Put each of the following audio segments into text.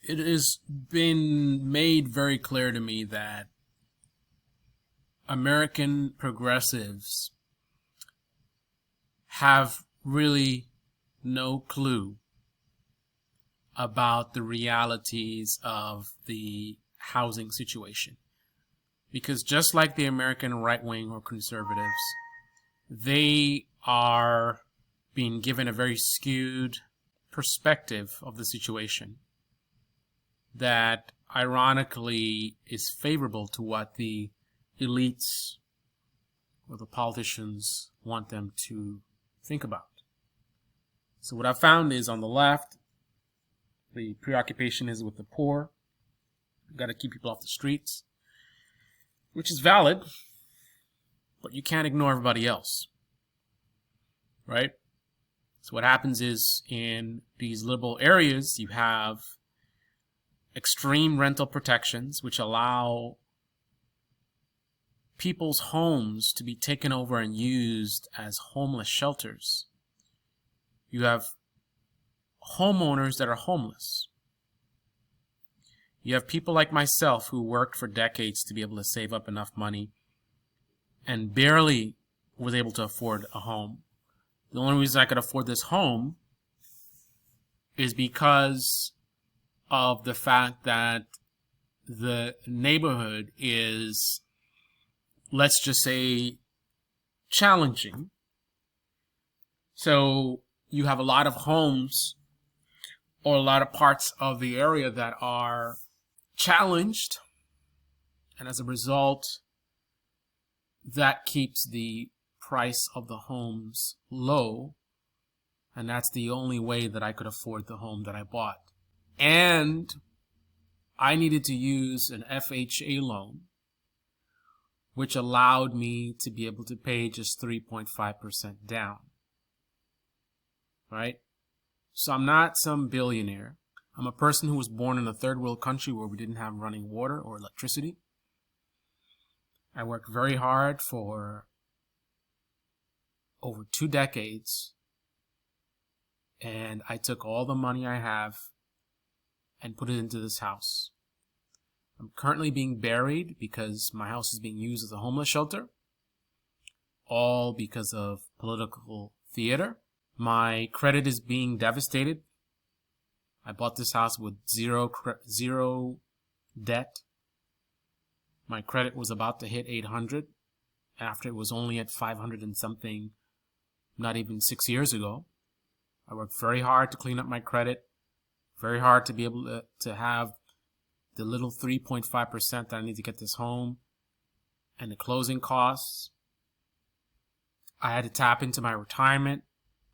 It has been made very clear to me that American progressives have really no clue about the realities of the housing situation. Because just like the American right wing or conservatives, they are being given a very skewed perspective of the situation that ironically is favorable to what the elites or the politicians want them to think about. So what I found is on the left, the preoccupation is with the poor. You've got to keep people off the streets, which is valid, but you can't ignore everybody else, right? So what happens is in these liberal areas, you have extreme rental protections, which allow people's homes to be taken over and used as homeless shelters. You have homeowners that are homeless. You have people like myself who worked for decades to be able to save up enough money and barely was able to afford a home. The only reason I could afford this home is because of the fact that the neighborhood is, let's just say, challenging. So you have a lot of homes or a lot of parts of the area that are challenged, and as a result, that keeps the price of the homes low, and that's the only way that I could afford the home that I bought. And I needed to use an FHA loan, which allowed me to be able to pay just 3.5% down, right? So I'm not some billionaire. I'm a person who was born in a third world country where we didn't have running water or electricity. I worked very hard for over 2 decades, and I took all the money I have and put it into this house. I'm currently being buried because my house is being used as a homeless shelter, all because of political theater. My credit is being devastated. I bought this house with zero debt. My credit was about to hit 800 after it was only at 500 and something not even 6 years ago. I worked very hard to clean up my credit, very hard to be able to have the little 3.5% that I need to get this home, and the closing costs. I had to tap into my retirement,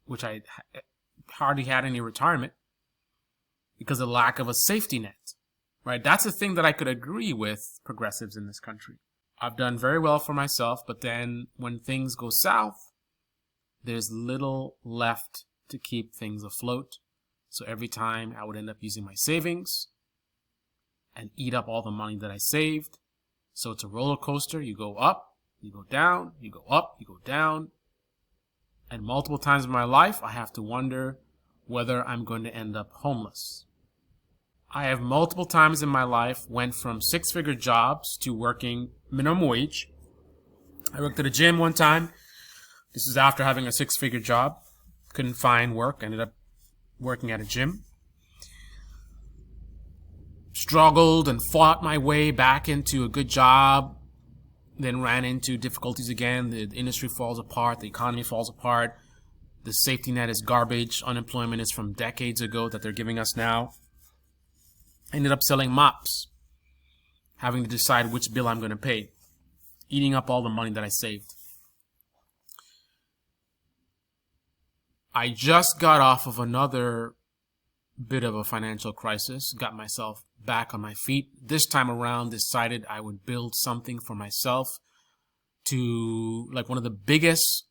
which I hardly had any retirement because of the lack of a safety net, right? That's the thing that I could agree with progressives in this country. I've done very well for myself, but then when things go south, there's little left to keep things afloat. So every time I would end up using my savings and eat up all the money that I saved. So it's a roller coaster. You go up, you go down, you go up, you go down. And multiple times in my life, I have to wonder whether I'm going to end up homeless. I have multiple times in my life went from 6-figure jobs to working minimum wage. I worked at a gym one time. This is after having a 6-figure job. Couldn't find work. Ended up working at a gym. Struggled and fought my way back into a good job. Then ran into difficulties again. The industry falls apart. The economy falls apart. The safety net is garbage. Unemployment is from decades ago that they're giving us now. Ended up selling mops. Having to decide which bill I'm going to pay. Eating up all the money that I saved. I just got off of another bit of a financial crisis. Got myself back on my feet. This time around, decided I would build something for myself to, like, one of the biggest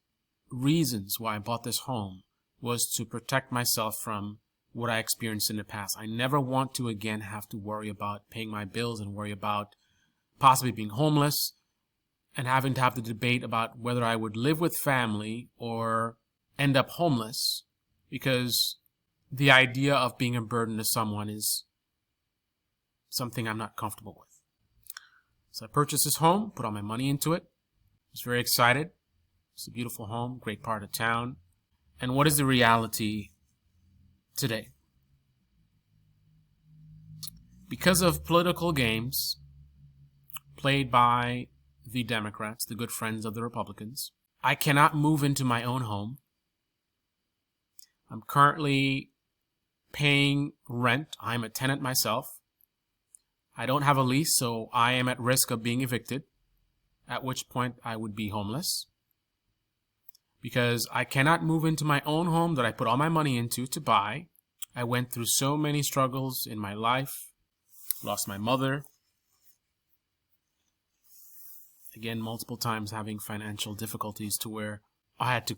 reasons why I bought this home was to protect myself from what I experienced in the past. I never want to again have to worry about paying my bills and worry about possibly being homeless and having to have the debate about whether I would live with family or end up homeless, because the idea of being a burden to someone is something I'm not comfortable with. So I purchased this home, put all my money into it. I was very excited. It's a beautiful home, great part of town. And what is the reality today? Because of political games played by the Democrats, the good friends of the Republicans, I cannot move into my own home. I'm currently paying rent. I'm a tenant myself. I don't have a lease, so I am at risk of being evicted, at which point I would be homeless. Because I cannot move into my own home that I put all my money into to buy. I went through so many struggles in my life. Lost my mother. Again, multiple times having financial difficulties to where I had to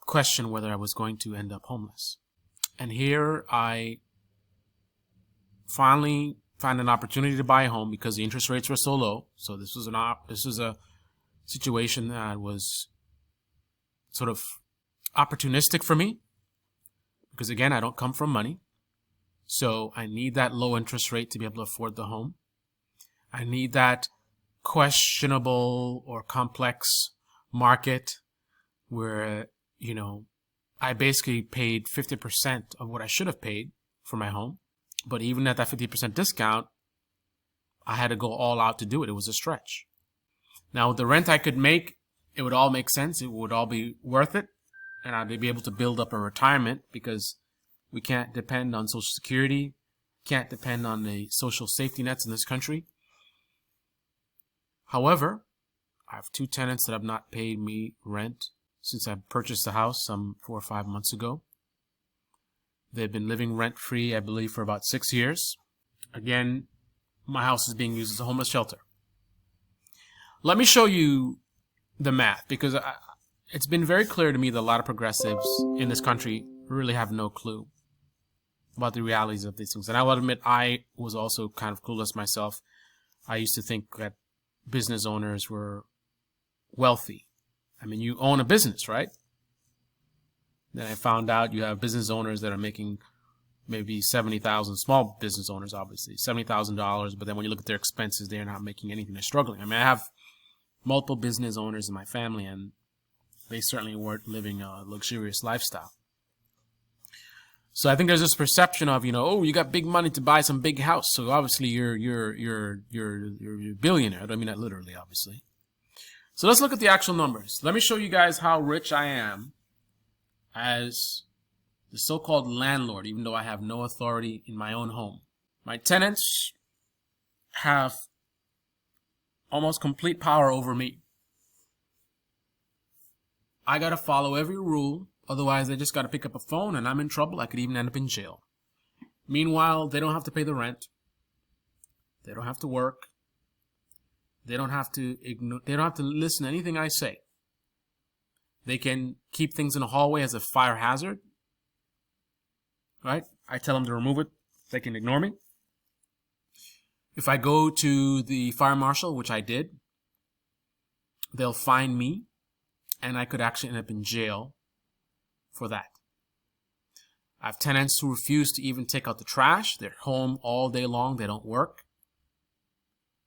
question whether I was going to end up homeless. And here I finally found an opportunity to buy a home because the interest rates were so low. So this was a situation that was sort of opportunistic for me, because again, I don't come from money. So I need that low interest rate to be able to afford the home. I need that questionable or complex market where, I basically paid 50% of what I should have paid for my home. But even at that 50% discount, I had to go all out to do it. It was a stretch. Now, with the rent I could make, it would all make sense. It would all be worth it. And I'd be able to build up a retirement, because we can't depend on Social Security, can't depend on the social safety nets in this country. However, I have 2 tenants that have not paid me rent since I purchased the house some 4 or 5 months ago. They've been living rent-free, I believe, for about 6 years. Again, my house is being used as a homeless shelter. Let me show you the math, because it's been very clear to me that a lot of progressives in this country really have no clue about the realities of these things. And I will admit, I was also kind of clueless myself. I used to think that business owners were wealthy. I mean, you own a business, right? Then I found out you have business owners that are making maybe $70,000, small business owners, obviously, $70,000. But then when you look at their expenses, they're not making anything. They're struggling. I mean, I have multiple business owners in my family, and they certainly weren't living a luxurious lifestyle. So I think there's this perception of, you got big money to buy some big house, so obviously you're a billionaire. I don't mean that literally, obviously. So let's look at the actual numbers. Let me show you guys how rich I am as the so-called landlord, even though I have no authority in my own home. My tenants have almost complete power over me. I gotta follow every rule. Otherwise, they just got to pick up a phone and I'm in trouble. I could even end up in jail. Meanwhile, they don't have to pay the rent. They don't have to work. They don't have to listen to anything I say. They can keep things in the hallway as a fire hazard. Right? I tell them to remove it. They can ignore me. If I go to the fire marshal, which I did, they'll fine me, and I could actually end up in jail for that. I have tenants who refuse to even take out the trash. They're home all day long. They don't work.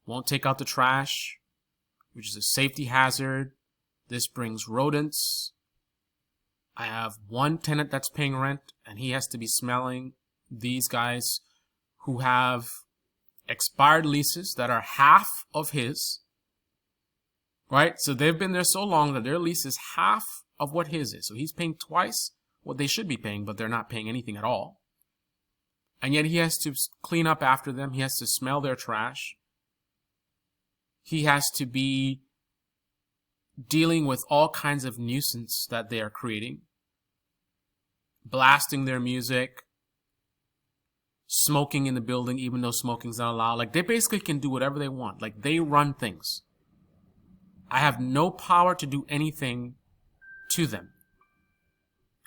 Won't take out the trash, which is a safety hazard. This brings rodents. I have one tenant that's paying rent, and he has to be smelling these guys who have expired leases that are half of his. Right? So they've been there so long that their lease is half of what his is. So he's paying twice what they should be paying, but they're not paying anything at all. And yet he has to clean up after them. He has to smell their trash. He has to be dealing with all kinds of nuisance that they are creating. Blasting their music. Smoking in the building, even though smoking's not allowed. Like, they basically can do whatever they want. Like, they run things. I have no power to do anything to them.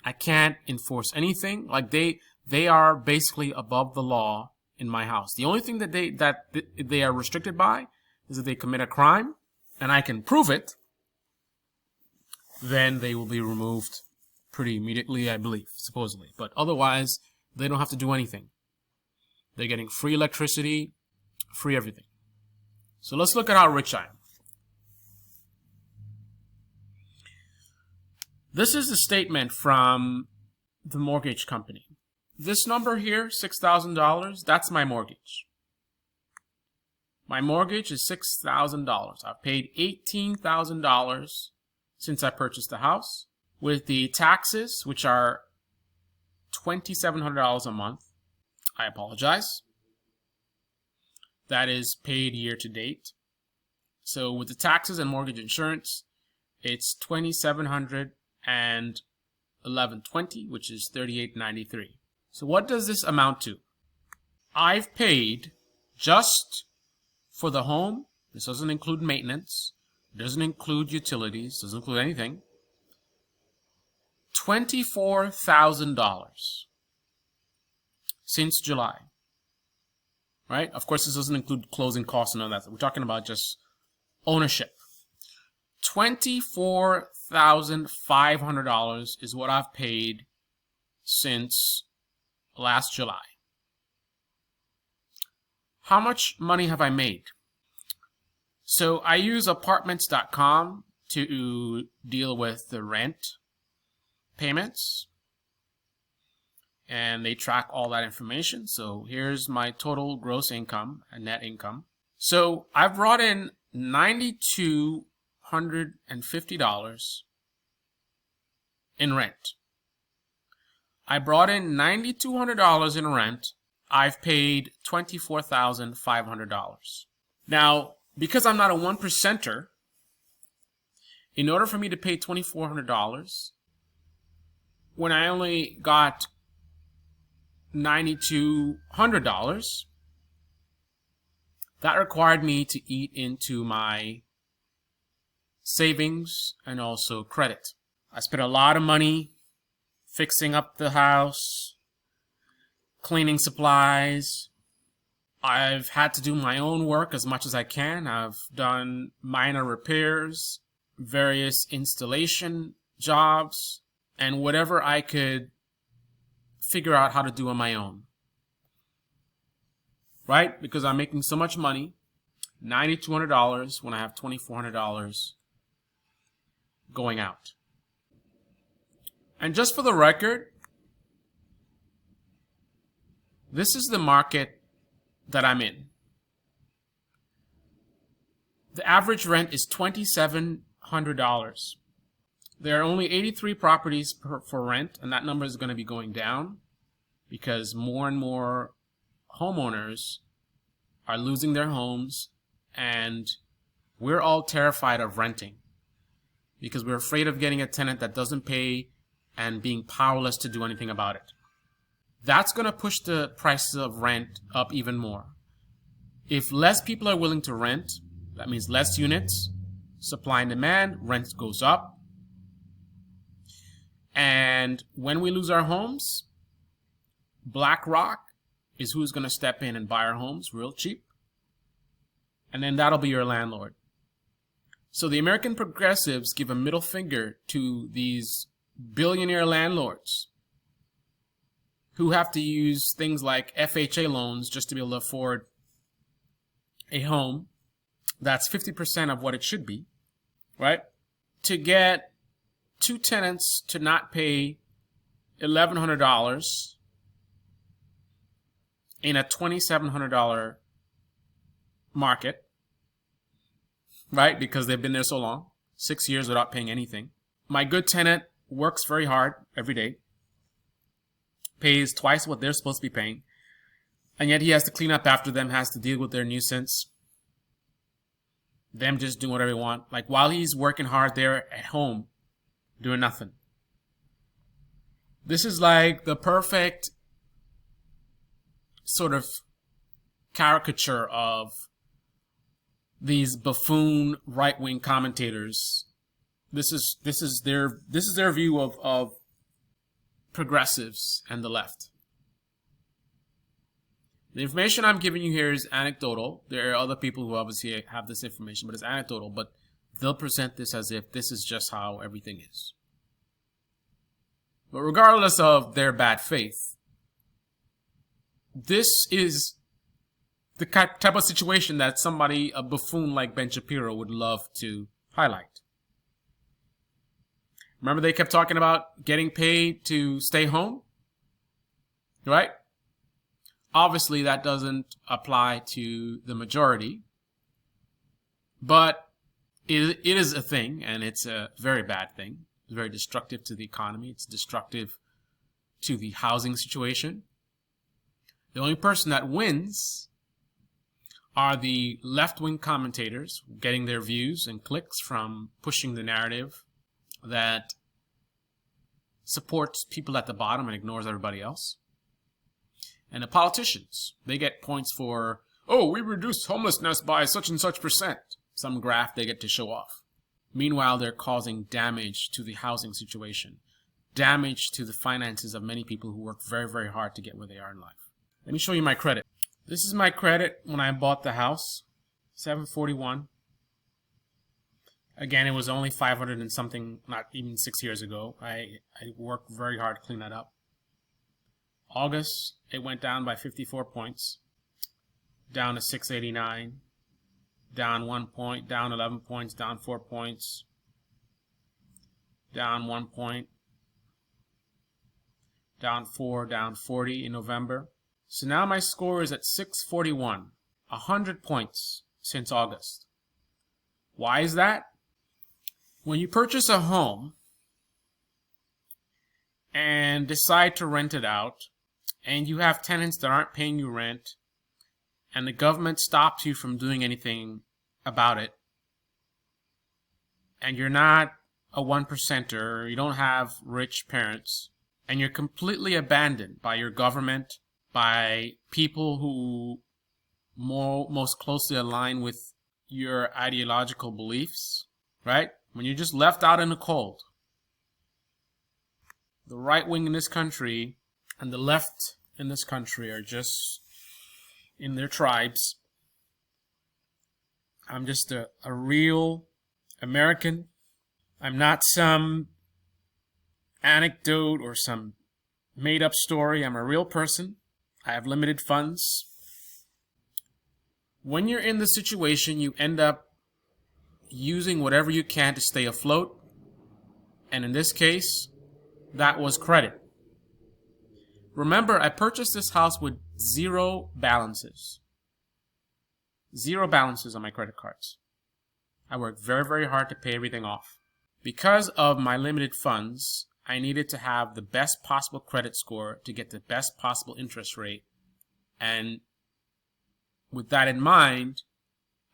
I can't enforce anything. Like, they are basically above the law in my house. The only thing that they are restricted by is if they commit a crime, and I can prove it, then they will be removed pretty immediately, I believe, supposedly. But otherwise, they don't have to do anything. They're getting free electricity, free everything. So let's look at how rich I am. This is a statement from the mortgage company. This number here, $6,000, that's my mortgage. My mortgage is $6,000. I've paid $18,000 since I purchased the house. With the taxes, which are $2,700 a month, I apologize. That is paid year to date. So with the taxes and mortgage insurance, it's $2,711.20, which is $38.93. So what does this amount to? I've paid just for the home. This doesn't include maintenance, doesn't include utilities, doesn't include anything. $24,000 since July. Right? Of course, this doesn't include closing costs and all that. We're talking about just ownership. $24,500 is what I've paid since last July. How much money have I made? So I use apartments.com to deal with the rent payments, and they track all that information. So here's my total gross income and net income. So I've brought in $9,250 in rent. I brought in $9,200 in rent. I've paid $24,500. Now, because I'm not a 1%er, in order for me to pay $2,400, when I only got $9,200, that required me to eat into my savings and also credit. I spent a lot of money fixing up the house, cleaning supplies. I've had to do my own work as much as I can. I've done minor repairs, various installation jobs, and whatever I could figure out how to do on my own. Right? Because I'm making so much money, $9,200 when I have $2,400 going out. And just for the record, this is the market that I'm in. The average rent is $2,700. There are only 83 properties for rent, and that number is going to be going down because more and more homeowners are losing their homes, and we're all terrified of renting because we're afraid of getting a tenant that doesn't pay and being powerless to do anything about it. That's going to push the prices of rent up even more. If less people are willing to rent, that means less units, supply and demand, rent goes up. And when we lose our homes, BlackRock is who's going to step in and buy our homes real cheap. And then that'll be your landlord. So the American progressives give a middle finger to these billionaire landlords who have to use things like FHA loans just to be able to afford a home that's 50% of what it should be, right? To get two tenants to not pay $1,100 in a $2,700 market, right? Because they've been there so long, 6 years without paying anything. My good tenant works very hard every day, pays twice what they're supposed to be paying, and yet he has to clean up after them, has to deal with their nuisance, them just doing whatever they want. Like while he's working hard there at home, doing nothing. This is like the perfect sort of caricature of these buffoon right-wing commentators. This is their view of progressives and the left. The information I'm giving you here is anecdotal. There are other people who obviously have this information, but it's anecdotal. But they'll present this as if this is just how everything is. But regardless of their bad faith, this is the type of situation that somebody, a buffoon like Ben Shapiro, would love to highlight. Remember they kept talking about getting paid to stay home? Right? Obviously, that doesn't apply to the majority. But it is a thing, and it's a very bad thing. It's very destructive to the economy. It's destructive to the housing situation. The only person that wins are the left-wing commentators getting their views and clicks from pushing the narrative that supports people at the bottom and ignores everybody else. And the politicians, they get points for, oh, we reduced homelessness by such and such %. Some graph they get to show off. Meanwhile, they're causing damage to the housing situation, damage to the finances of many people who work very, very hard to get where they are in life. Let me show you my credit. This is my credit when I bought the house, 741. Again, it was only 500 and something, not even 6 years ago. I worked very hard to clean that up. August, it went down by 54 points, down to 689, down 1 point, down 11 points, down 4 points, down 1 point, down 4, down 40 in November. So now my score is at 641, 100 points since August. Why is that? When you purchase a home and decide to rent it out, and you have tenants that aren't paying you rent, and the government stops you from doing anything about it, and you're not a 1%er, you don't have rich parents, and you're completely abandoned by your government, by people who most closely align with your ideological beliefs, right? When you're just left out in the cold. The right wing in this country and the left in this country are just in their tribes. I'm just a real American. I'm not some anecdote or some made-up story. I'm a real person. I have limited funds. When you're in the situation, you end up using whatever you can to stay afloat. And in this case, that was credit. Remember, I purchased this house with zero balances. Zero balances on my credit cards. I worked very, very hard to pay everything off. Because of my limited funds, I needed to have the best possible credit score to get the best possible interest rate. And with that in mind,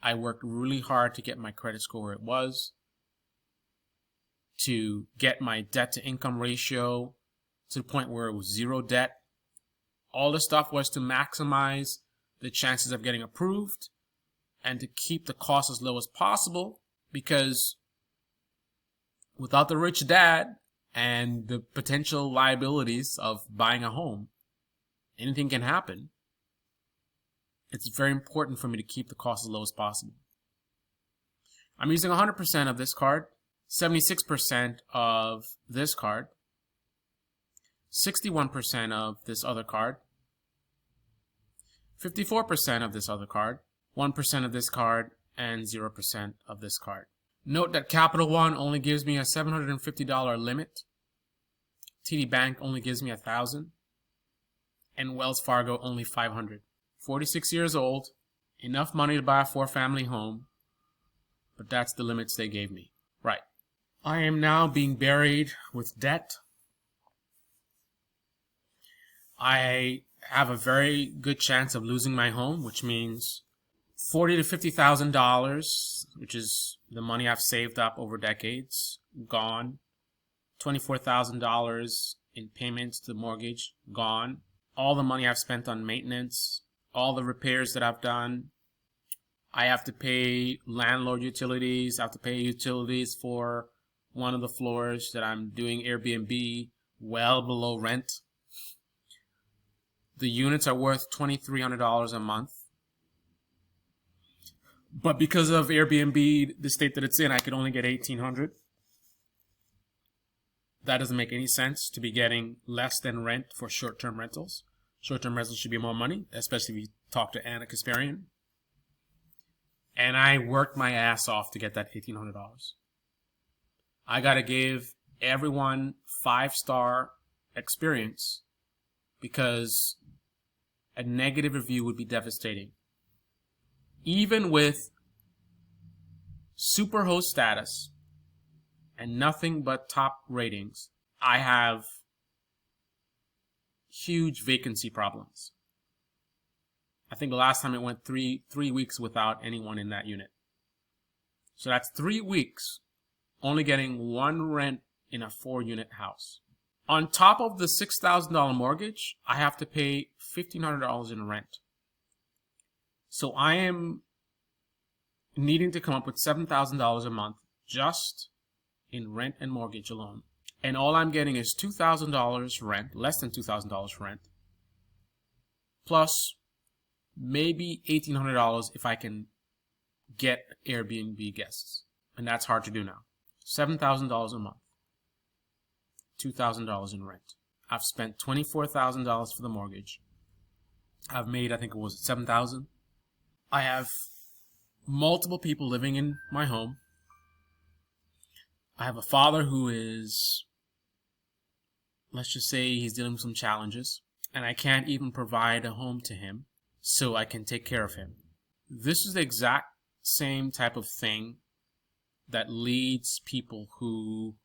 I worked really hard to get my credit score where it was, to get my debt-to-income ratio to the point where it was zero debt. All the stuff was to maximize the chances of getting approved and to keep the cost as low as possible, because without the rich dad and the potential liabilities of buying a home, anything can happen. It's very important for me to keep the cost as low as possible. I'm using 100% of this card, 76% of this card, 61% of this other card, 54% of this other card, 1% of this card, and 0% of this card. Note that Capital One only gives me a $750 limit. TD Bank only gives me $1,000. And Wells Fargo only $500. 46 years old, enough money to buy a 4-family home, but that's the limits they gave me. Right. I am now being buried with debt. I have a very good chance of losing my home, which means $40,000 to $50,000, which is the money I've saved up over decades, gone. $24,000 in payments to the mortgage, gone. All the money I've spent on maintenance, all the repairs that I've done. I have to pay landlord utilities. I have to pay utilities for one of the floors that I'm doing Airbnb well below rent. The units are worth $2,300 a month. But because of Airbnb, the state that it's in, I could only get $1,800. That doesn't make any sense to be getting less than rent for short-term rentals. Short-term rentals should be more money, especially if you talked to Anna Kasparian. And I worked my ass off to get that $1,800. I got to give everyone 5-star experience because a negative review would be devastating. Even with superhost status and nothing but top ratings, I have huge vacancy problems. I think the last time it went three weeks without anyone in that unit. So that's 3 weeks only getting one rent in a 4-unit house. On top of the $6,000 mortgage, I have to pay $1,500 in rent. So I am needing to come up with $7,000 a month just in rent and mortgage alone. And all I'm getting is $2,000 rent, less than $2,000 rent, plus maybe $1,800 if I can get Airbnb guests. And that's hard to do now. $7,000 a month. $2,000 in rent. I've spent $24,000 for the mortgage. I've made, I think it was $7,000. I have multiple people living in my home. I have a father who is, let's just say he's dealing with some challenges, and I can't even provide a home to him so I can take care of him. This is the exact same type of thing that leads people who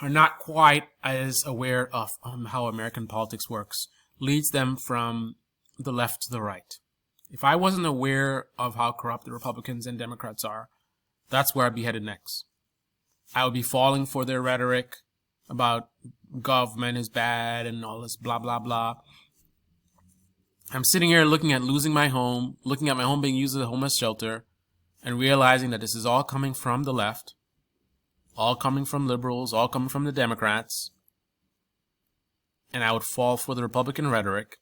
are not quite as aware of how American politics works, leads them from the left to the right. If I wasn't aware of how corrupt the Republicans and Democrats are, that's where I'd be headed next. I would be falling for their rhetoric about government is bad and all this blah, blah, blah. I'm sitting here looking at losing my home, looking at my home being used as a homeless shelter, and realizing that this is all coming from the left, all coming from liberals, all coming from the Democrats, and I would fall for the Republican rhetoric,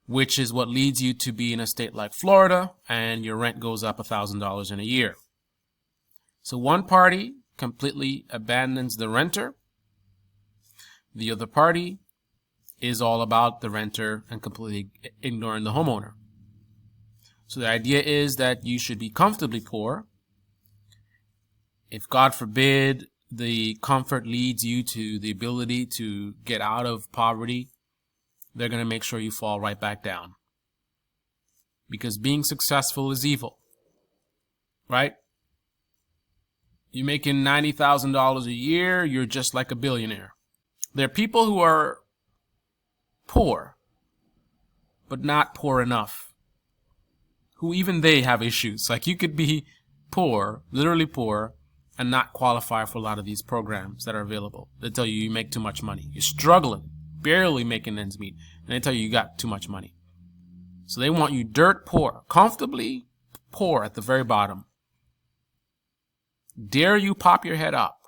which is what leads you to be in a state like Florida, and your rent goes up $1,000 in a year. So one party completely abandons the renter. The other party is all about the renter and completely ignoring the homeowner. So the idea is that you should be comfortably poor. If, God forbid, the comfort leads you to the ability to get out of poverty, they're going to make sure you fall right back down. Because being successful is evil. Right? You're making $90,000 a year, you're just like a billionaire. There are people who are poor, but not poor enough, who even they have issues. Like, you could be poor, literally poor, and not qualify for a lot of these programs that are available. They tell you make too much money. You're struggling, barely making ends meet, and they tell you got too much money. So they want you dirt poor, comfortably poor at the very bottom. Dare you pop your head up,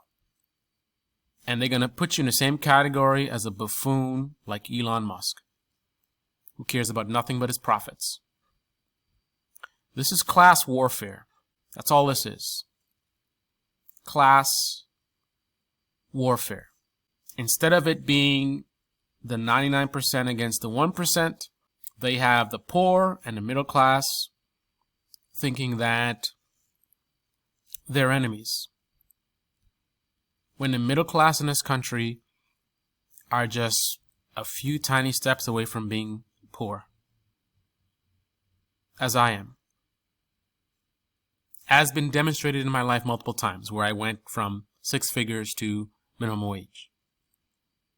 and they're going to put you in the same category as a buffoon like Elon Musk, who cares about nothing but his profits. This is class warfare. That's all this is. Class warfare. Instead of it being the 99% against the 1%, they have the poor and the middle class thinking that they're enemies, when the middle class in this country are just a few tiny steps away from being poor, as I am. Has been demonstrated in my life multiple times, where I went from 6 figures to minimum wage.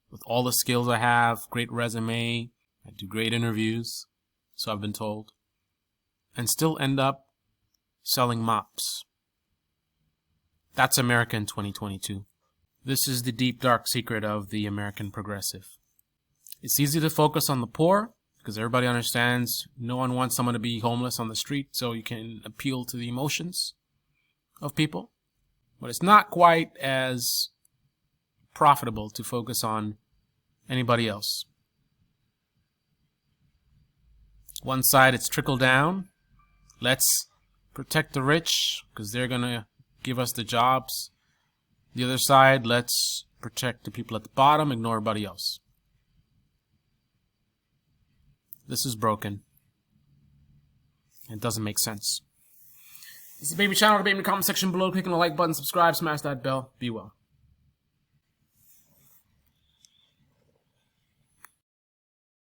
With all the skills I have, great resume, I do great interviews, so I've been told, and still end up selling mops. That's America in 2022. This is the deep, dark secret of the American progressive. It's easy to focus on the poor because everybody understands no one wants someone to be homeless on the street, so you can appeal to the emotions of people. But it's not quite as profitable to focus on anybody else. One side, it's trickle down. Let's protect the rich because they're going to give us the jobs. The other side, let's protect the people at the bottom, ignore everybody else. This is broken. It doesn't make sense. This is Baby Channel. Debate in the comment section below. Click on the like button, subscribe, smash that bell. Be well.